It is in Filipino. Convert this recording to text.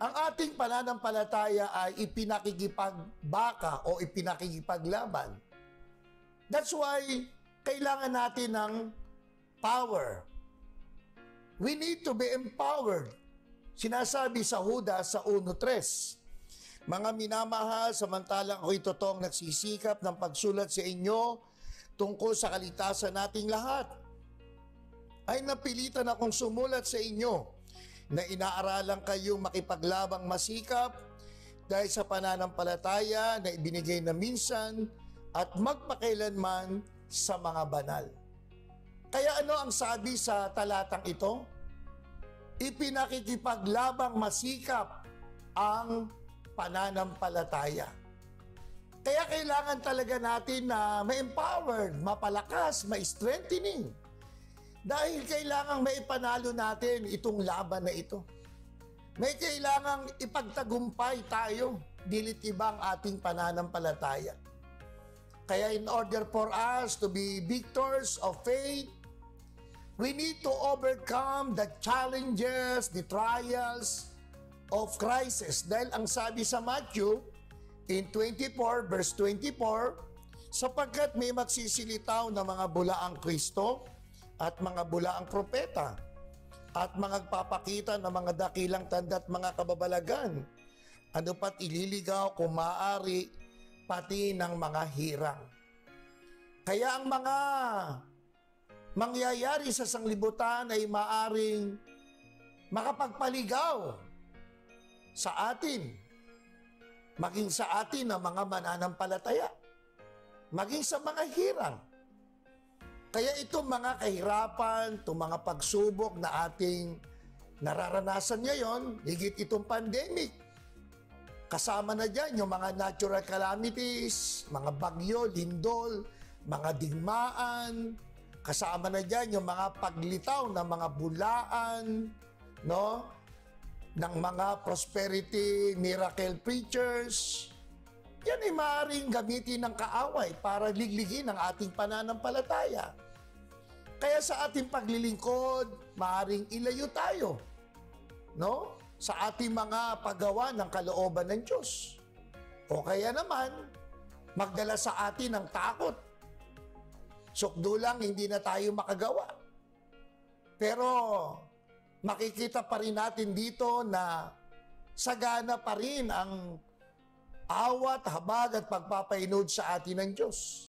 Ang ating pananampalataya ay ipinakikipagbaka o ipinakikipaglaban. That's why kailangan natin ng power. We need to be empowered. Sinasabi sa Judas sa 1:3, mga minamahal, samantalang ako'y totoong nagsisikap ng pagsulat sa inyo tungkol sa kaligtasan nating lahat, ay napilitan akong sumulat sa inyo na inaaralan kayong makipaglabang masikap dahil sa pananampalataya na ibinigay na minsan at magpakailanman sa mga banal. Kaya ano ang sabi sa talatang ito? Ipinakikipaglabang masikap ang pananampalataya. Kaya kailangan talaga natin na ma-empowered, mapalakas, ma-strengthening. Dahil kailangang maipanalo natin itong laban na ito. May kailangang ipagtagumpay tayo, dilit ibang ating pananampalataya. Kaya in order for us to be victors of faith, we need to overcome the challenges, the trials of crisis. Dahil ang sabi sa Matthew in 24 verse 24, sapagkat may magsisilitaw na mga bulaang Kristo at mga bulaang propeta at mga nagpapakita ng mga dakilang tanda at mga kababalagan, ano pat ililigaw kung maaari pati ng mga hirang. Kaya ang mga mangyayari sa sanglibutan ay maaring makapagpaligaw sa atin, maging sa atin na mga mananampalataya, maging sa mga hirang. Kaya itong mga kahirapan, itong mga pagsubok na ating nararanasan ngayon, higit itong pandemic, kasama na dyan yung mga natural calamities, mga bagyo, lindol, mga digmaan, kasama na dyan yung mga paglitaw ng mga bulaan, no? Ng mga prosperity miracle preachers. Yan ay maaaring gamitin ng kaaway para ligligin ang ating pananampalataya. Kaya sa ating paglilingkod, maaaring ilayo tayo, no? Sa ating mga paggawa ng kalooban ng Diyos. O kaya naman, magdala sa atin ng takot. Sukdo lang, hindi na tayo makagawa. Pero makikita pa rin natin dito na sagana pa rin ang awat, habag at pagpapainod sa atin ng Diyos.